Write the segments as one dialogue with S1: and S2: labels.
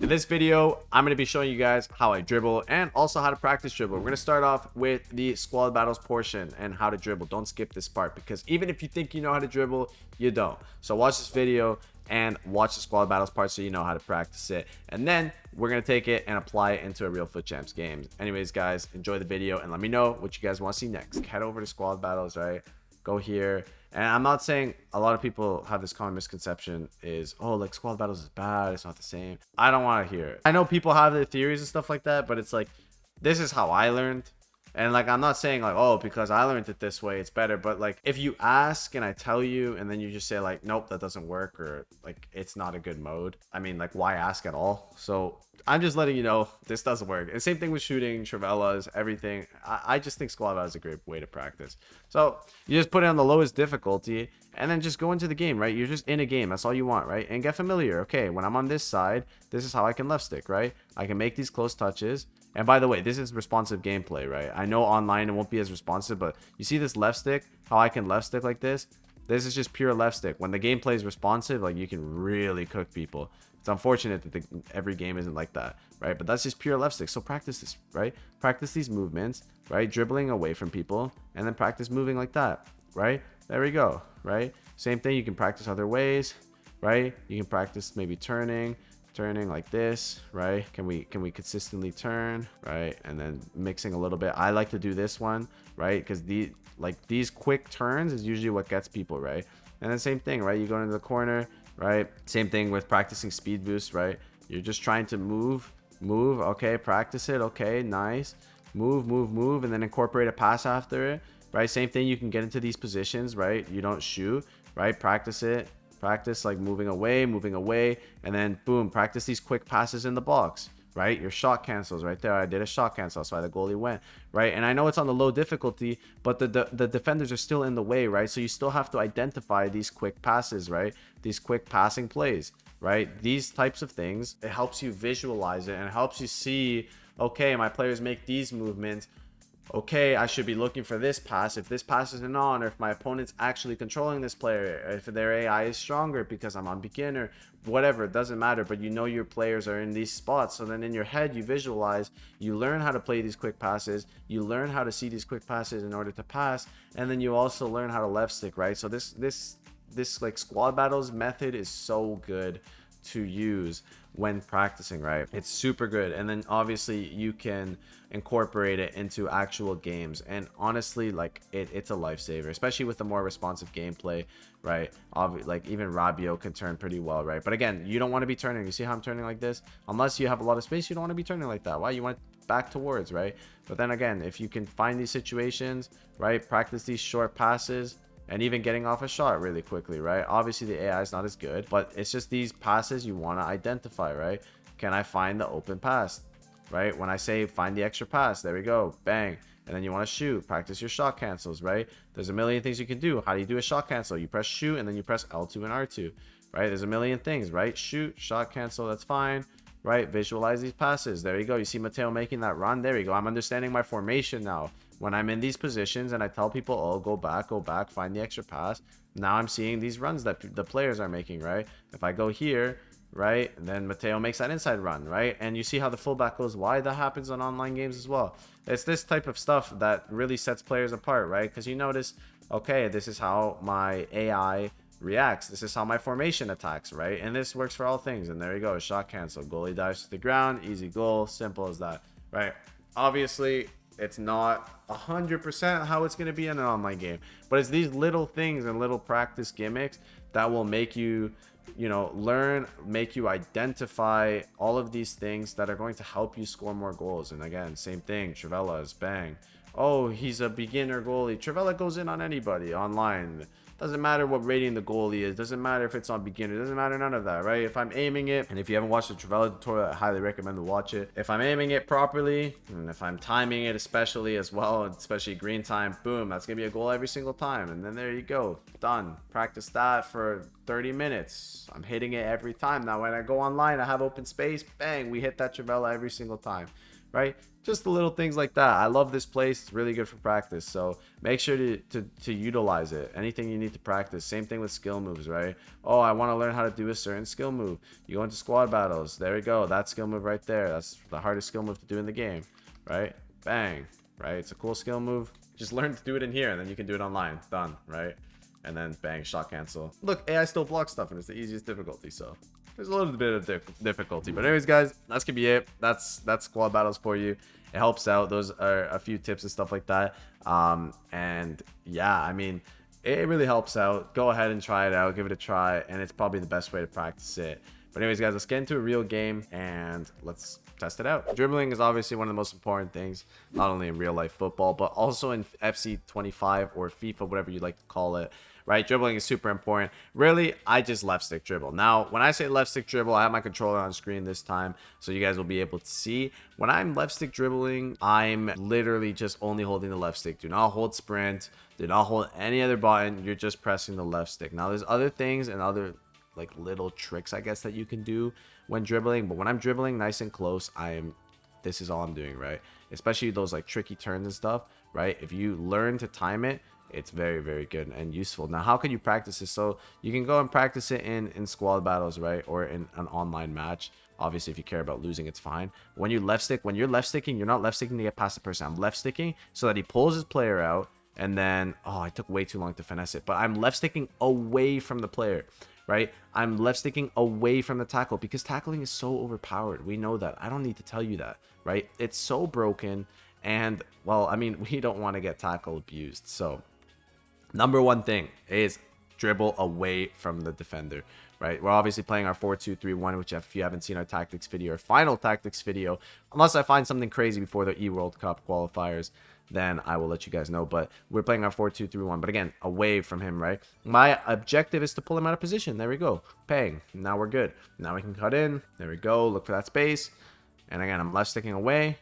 S1: In this video, I'm going to be showing you guys how I dribble and also how to practice dribble. We're going to start off with the squad battles portion and how to dribble. Don't skip this part because even if you think you know how to dribble, you don't. So watch this video and watch the squad battles part so you know how to practice it. And then we're going to take it and apply it into a real Foot Champs game. Anyways, guys, enjoy the video and let me know what you guys want to see next. Head over to squad battles, right? Go here. And I'm not saying a lot of people have this common misconception is, oh, like squad battles is bad, it's not the same. I don't want to hear it. I know people have their theories and stuff like that, but it's like, this is how I learned. And like, I'm not saying like, oh, because I learned it this way, it's better. But like, if you ask and I tell you, and then you just say like, nope, that doesn't work, or like, it's not a good mode. I mean, like, why ask at all? So I'm just letting you know this doesn't work. And same thing with shooting, Trivellas, everything. I just think squad battle is a great way to practice. So you just put it on the lowest difficulty and then just go into the game, right? You're just in a game. That's all you want, right? And get familiar. Okay, when I'm on this side, this is how I can left stick, right? I can make these close touches. And by the way, this is responsive gameplay, right? I know online it won't be as responsive, but you see this left stick, how I can left stick like this? This is just pure left stick. When the gameplay is responsive, like you can really cook people. It's unfortunate that every game isn't like that, right? But that's just pure left stick. So practice this, right? Practice these movements, right? Dribbling away from people and then practice moving like that, right? There we go, right? Same thing. You can practice other ways, right? You can practice maybe turning like this, right? Can we consistently turn, right? And then mixing a little bit. I like to do this one, right? Because these quick turns is usually what gets people, right? And then same thing, right? You go into the corner, right? Same thing with practicing speed boost, right? You're just trying to move, okay, practice it, okay, nice. Move, and then incorporate a pass after it, right? Same thing, you can get into these positions, right? You don't shoot, right? Practice it. Practice like moving away, and then boom, practice these quick passes in the box, right? Your shot cancels right there. I did a shot cancel, that's why the goalie went, right? And I know it's on the low difficulty, but the defenders are still in the way, right? So you still have to identify these quick passes, right? These quick passing plays, right? These types of things, it helps you visualize it and it helps you see, okay, my players make these movements. Okay, I should be looking for this pass. If this pass isn't on, or if my opponent's actually controlling this player, if their AI is stronger because I'm on beginner, whatever, it doesn't matter. But you know your players are in these spots. So then in your head, you visualize, you learn how to play these quick passes. You learn how to see these quick passes in order to pass. And then you also learn how to left stick, right? So this like squad battles method is so good to use when practicing, right? It's super good. And then obviously you can incorporate it into actual games, and honestly, like it's a lifesaver, especially with the more responsive gameplay, right? Like even Rabio can turn pretty well, right? But again, you don't want to be turning, you see how I'm turning like this? Unless you have a lot of space, you don't want to be turning like that. Why? You want it back towards, right? But then again, if you can find these situations, right, practice these short passes and even getting off a shot really quickly, right? Obviously the AI is not as good, but it's just these passes you want to identify, right? Can I find the open pass, right? When I say find the extra pass, there we go, bang. And then you want to shoot, practice your shot cancels, right? There's a million things you can do. How do you do a shot cancel? You press shoot and then you press L2 and R2, right? There's a million things, right? Shoot, shot cancel, that's fine, right? Visualize these passes. There you go. You see Mateo making that run. There you go. I'm understanding my formation now. When I'm in these positions and I tell people, oh, go back, find the extra pass. Now I'm seeing these runs that the players are making, right? If I go here, right, and then Mateo makes that inside run, right? And you see how the fullback goes wide. That happens on online games as well. It's this type of stuff that really sets players apart, right? Because you notice, okay, this is how my AI reacts. This is how my formation attacks, right? And this works for all things. And there you go, shot cancel. Goalie dives to the ground, easy goal, simple as that, right? Obviously, it's not 100% how it's going to be in an online game, but it's these little things and little practice gimmicks that will make you, you know, learn, make you identify all of these things that are going to help you score more goals. And again, same thing, Trivellas, bang. Oh, he's a beginner goalie. Trivella goes in on anybody online. Doesn't matter what rating the goalie is. Doesn't matter if it's on beginner. Doesn't matter, none of that, right? If I'm aiming it, and if you haven't watched the Trivella tutorial, I highly recommend to watch it. If I'm aiming it properly, and if I'm timing it especially as well, especially green time, boom, that's going to be a goal every single time. And then there you go. Done. Practice that for 30 minutes. I'm hitting it every time. Now, when I go online, I have open space. Bang, we hit that Trivella every single time. right? Just the little things like that. I love this place. It's really good for practice. So make sure to utilize it. Anything you need to practice. Same thing with skill moves, right? Oh, I want to learn how to do a certain skill move. You go into squad battles. There we go. That skill move right there. That's the hardest skill move to do in the game, right? Bang, right? It's a cool skill move. Just learn to do it in here, and then you can do it online. Done, right? And then bang, shot cancel. Look, AI still blocks stuff, and it's the easiest difficulty, so there's a little bit of difficulty. But anyways, guys, that's gonna be it. That's squad battles for you. It helps out. Those are a few tips and stuff like that. And yeah, I mean, it really helps out. Go ahead and try it out. Give it a try, and it's probably the best way to practice it. But anyways, guys, let's get into a real game and let's test it out. Dribbling is obviously one of the most important things, not only in real life football, but also in FC 25 or FIFA, whatever you like to call it. Right, dribbling is super important. Really, I just left stick dribble. Now, when I say left stick dribble, I have my controller on screen this time, so you guys will be able to see. When I'm left stick dribbling, I'm literally just only holding the left stick. Do not hold sprint. Do not hold any other button. You're just pressing the left stick. Now, there's other things and other like little tricks, I guess, that you can do when dribbling. But when I'm dribbling nice and close, this is all I'm doing, right? Especially those like tricky turns and stuff, right? If you learn to time it, it's very, very good and useful. Now, how can you practice this? So you can go and practice it in squad battles, right? Or in an online match. Obviously, if you care about losing, it's fine. When you're left sticking, you're not left sticking to get past the person. I'm left sticking so that he pulls his player out, and then, oh, I took way too long to finesse it. But I'm left sticking away from the player, right? I'm left sticking away from the tackle because tackling is so overpowered. We know that. I don't need to tell you that, right? It's so broken. And, well, I mean, we don't want to get tackle abused. So number one thing is dribble away from the defender, right? We're obviously playing our 4-2-3-1, which if you haven't seen our tactics video or final tactics video, unless I find something crazy before the E-World Cup qualifiers, then I will let you guys know. But we're playing our 4-2-3-1, but again, away from him, right? My objective is to pull him out of position. There we go. Bang. Now we're good. Now we can cut in. There we go. Look for that space. And again, I'm left sticking away.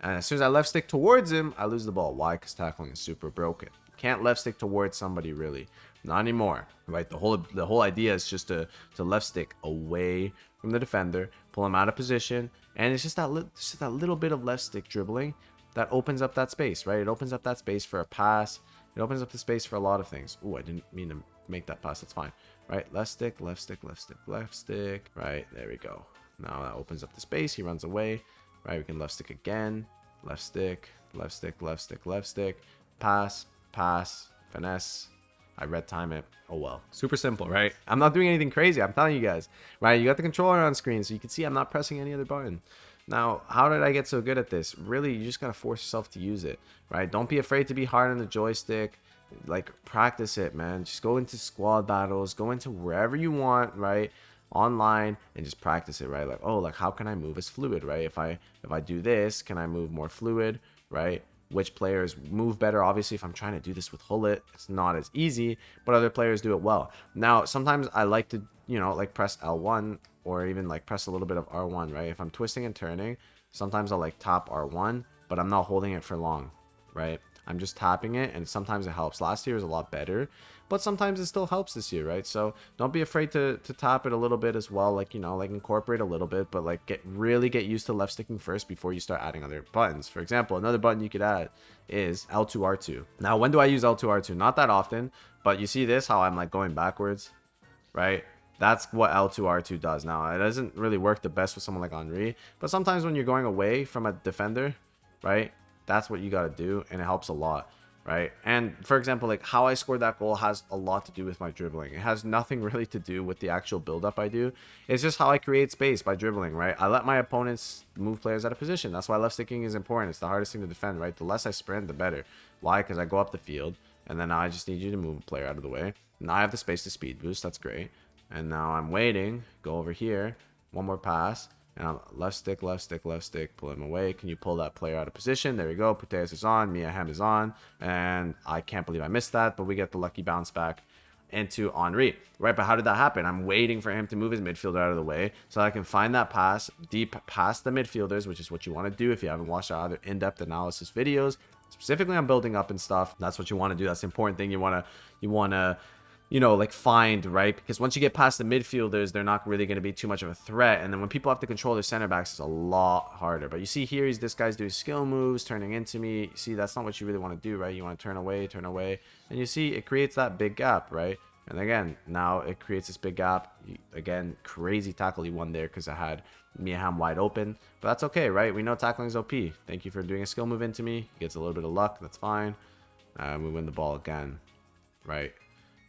S1: And as soon as I left stick towards him, I lose the ball. Why? Because tackling is super broken. Can't left stick towards somebody, really. Not anymore, right? The whole idea is just to left stick away from the defender, pull him out of position, and it's just that little bit of left stick dribbling that opens up that space, right? It opens up that space for a pass. It opens up the space for a lot of things. Oh, I didn't mean to make that pass. That's fine, right? Left stick, left stick, left stick, left stick. Right, there we go. Now that opens up the space. He runs away. Right, we can left stick again. Left stick, left stick, left stick, left stick. Pass, pass, finesse. I red time it. Oh well. Super simple, right? I'm not doing anything crazy. I'm telling you guys, right? You got the controller on screen, so you can see I'm not pressing any other button. Now, how did I get so good at this? Really, you just gotta force yourself to use it, right? Don't be afraid to be hard on the joystick. Like, practice it, man. Just go into squad battles, go into wherever you want, right? Online, and just practice it, right? Like, oh, like how can I move as fluid, right? If I do this, can I move more fluid, right? Which players move better? Obviously, if I'm trying to do this with Hullet, it's not as easy, but other players do it well. Now, sometimes I like to, you know, like press L1 or even like press a little bit of R1, right? If I'm twisting and turning, sometimes I'll like tap R1, but I'm not holding it for long, right? I'm just tapping it, and sometimes it helps. Last year was a lot better, but sometimes it still helps this year, right? So don't be afraid to tap it a little bit as well, like, you know, like incorporate a little bit, but like really get used to left sticking first before you start adding other buttons. For example, another button you could add is L2R2. Now, when do I use L2R2? Not that often, but you see this, how I'm like going backwards, right? That's what L2R2 does. Now, it doesn't really work the best with someone like Henry, but sometimes when you're going away from a defender, right, that's what you got to do, and it helps a lot, right? And for example, like how I scored that goal has a lot to do with my dribbling. It has nothing really to do with the actual build-up I do. It's just how I create space by dribbling, right? I let my opponents move players out of position. That's why left sticking is important. It's the hardest thing to defend, right? The less I sprint, the better. Why? Because I go up the field, and then now I just need you to move a player out of the way. Now I have the space to speed boost. That's great. And now I'm waiting. Go over here. One more pass. And I'm left stick, left stick, left stick, pull him away. Can you pull that player out of position? There we go. Puteas is on. Miahem is on. And I can't believe I missed that, but we get the lucky bounce back into Henry. Right, but how did that happen? I'm waiting for him to move his midfielder out of the way so I can find that pass deep past the midfielders, which is what you want to do if you haven't watched our other in-depth analysis videos, specifically on building up and stuff. That's what you want to do. That's the important thing. You want to you know, like find, right? Because once you get past the midfielders, they're not really going to be too much of a threat. And then when people have to control their center backs, it's a lot harder. But you see here, this guy's doing skill moves, turning into me. You see, that's not what you really want to do, right? You want to turn away. And you see, it creates that big gap, right? And again, now it creates this big gap. Again, crazy tackle he won there because I had Miaham wide open. But that's okay, right? We know tackling is OP. Thank you for doing a skill move into me. He gets a little bit of luck. That's fine. We win the ball again, right?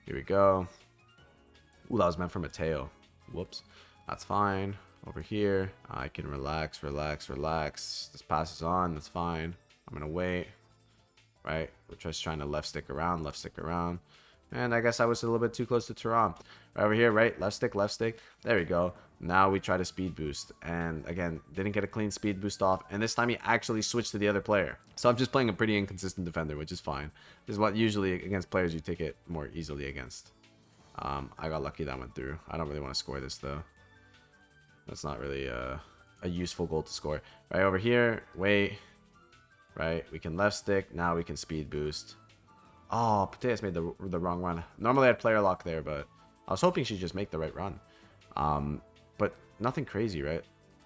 S1: Here we go. Ooh, that was meant for Mateo. Whoops. That's fine. Over here, I can relax. This pass is on. That's fine. I'm going to wait. Right? We're just trying to left stick around. And I guess I was a little bit too close to Turan. Right over here, right? Left stick. There we go. Now we try to speed boost. And again, didn't get a clean speed boost off. And this time he actually switched to the other player. So I'm just playing a pretty inconsistent defender, which is fine. This is what usually against players you take it more easily against. I got lucky that went through. I don't really want to score this though. That's not really a useful goal to score. Right over here, wait. Right, we can left stick. Now we can speed boost. Oh, Pateas made the wrong run. Normally I'd player lock there, but I was hoping she'd just make the right run. But nothing crazy, right?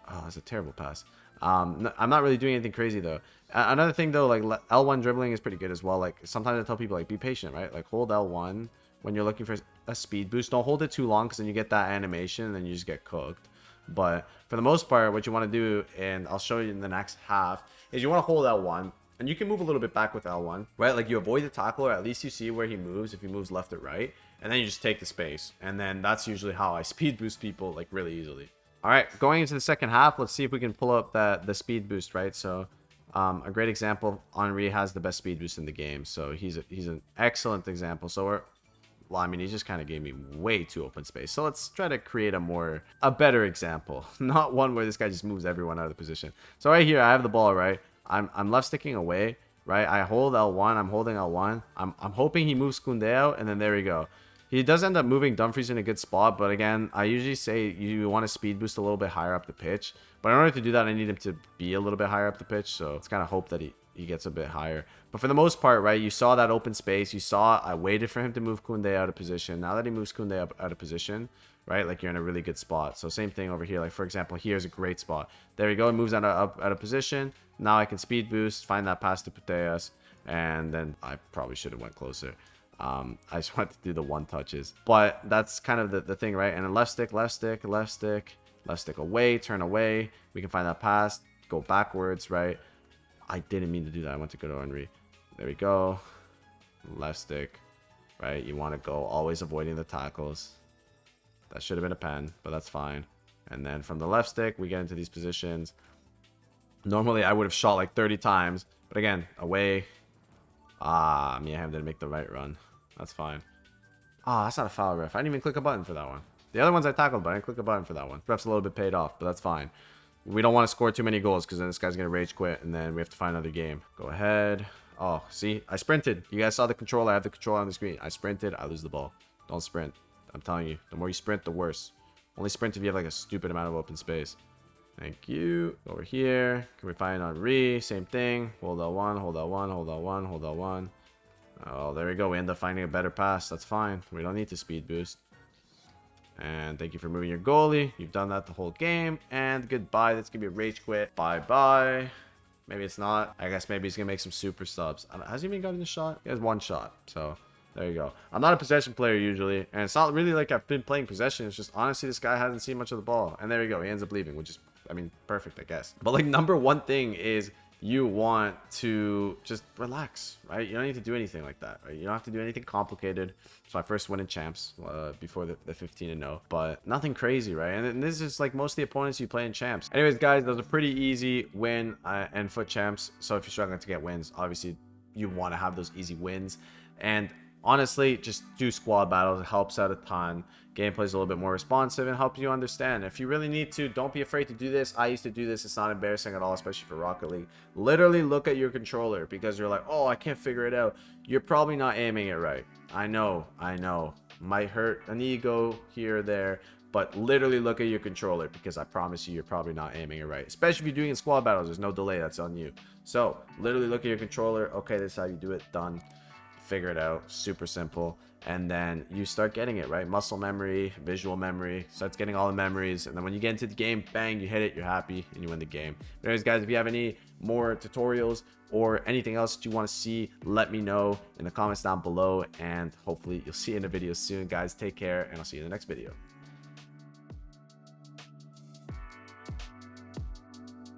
S1: Oh, that's a terrible pass. I'm not really doing anything crazy though. Another thing though, like L1 dribbling is pretty good as well. Like sometimes I tell people like be patient, right? Like hold L1 when you're looking for a speed boost. Don't hold it too long because then you get that animation and then you just get cooked. But for the most part, what you want to do, and I'll show you in the next half, is you want to hold L1. And you can move a little bit back with L1, right? Like you avoid the tackle, or at least you see where he moves, if he moves left or right. And then you just take the space. And then that's usually how I speed boost people like really easily. All right, going into the second half, let's see if we can pull up the speed boost, right? So a great example, Henry has the best speed boost in the game. So he's an excellent example. So well, I mean, he just kind of gave me way too open space. So let's try to create a better example. Not one where this guy just moves everyone out of the position. So right here, I have the ball, right? I'm left sticking away, right? I hold L1. I'm holding L1. I'm hoping he moves Koundé out, and then there we go. He does end up moving Dumfries in a good spot, but again, I usually say you want to speed boost a little bit higher up the pitch. But in order to do that, I need him to be a little bit higher up the pitch, so it's kind of hope that he gets a bit higher. But for the most part, right, you saw that open space. You saw I waited for him to move Koundé out of position. Now that he moves Koundé out of position, right, like you're in a really good spot. So same thing over here. Like for example, here's a great spot. There we go. It moves out of position. Now I can speed boost, find that pass to Pateas, and then I probably should have went closer. I just wanted to do the one touches, but that's kind of the thing, right? And then left stick away, turn away. We can find that pass, go backwards, right? I didn't mean to do that. I want to go to Henry. There we go. Left stick, right? You want to go always avoiding the tackles. That should have been a pen, but that's fine. And then from the left stick, we get into these positions. Normally, I would have shot like 30 times, but again, away. Ah, Miaham didn't make the right run. That's fine. Ah, that's not a foul, ref. I didn't even click a button for that one. The other ones I tackled, but I didn't click a button for that one. Ref's a little bit paid off, but that's fine. We don't want to score too many goals because then this guy's going to rage quit, and then we have to find another game. Go ahead. Oh, see? I sprinted. You guys saw the control. I have the control on the screen. I sprinted. I lose the ball. Don't sprint. I'm telling you. The more you sprint, the worse. Only sprint if you have like a stupid amount of open space. Thank you. Over here. Can we find Henry? Same thing. Hold L1, hold L1, hold L1, hold L1. Oh, there we go. We end up finding a better pass. That's fine. We don't need to speed boost. And thank you for moving your goalie. You've done that the whole game. And goodbye. That's going to be a rage quit. Bye-bye. Maybe it's not. I guess maybe he's going to make some super subs. Has he even gotten a shot? He has one shot. So there you go. I'm not a possession player usually. And it's not really like I've been playing possession. It's just honestly this guy hasn't seen much of the ball. And there you go. He ends up leaving, which is, I mean, perfect, I guess. But like number one thing is you want to just relax, right? You don't need to do anything like that, right? You don't have to do anything complicated. So I first win in champs before the 15-0, but nothing crazy, right? And this is like most of the opponents you play in champs. Anyways, guys, that was a pretty easy win and foot champs. So if you're struggling to get wins, obviously you want to have those easy wins. And honestly, just do squad battles. It helps out a ton. Gameplay is a little bit more responsive and helps you understand. If you really need to, don't be afraid to do this. I used to do this. It's not embarrassing at all, especially for Rocket League. Literally look at your controller because you're like, oh, I can't figure it out. You're probably not aiming it right. I know. Might hurt an ego here or there, but literally look at your controller because I promise you, you're probably not aiming it right. Especially if you're doing it in squad battles. There's no delay. That's on you. So literally look at your controller. Okay, this is how you do it. Done. figure it out. Super simple. And then you start getting it, right? Muscle memory, visual memory, starts getting all the memories. And then when you get into the game, bang, you hit it, you're happy, and you win the game. But anyways, guys, if you have any more tutorials or anything else that you want to see, let me know in the comments down below. And hopefully you'll see you in a video soon, guys. Take care, and I'll see you in the next video.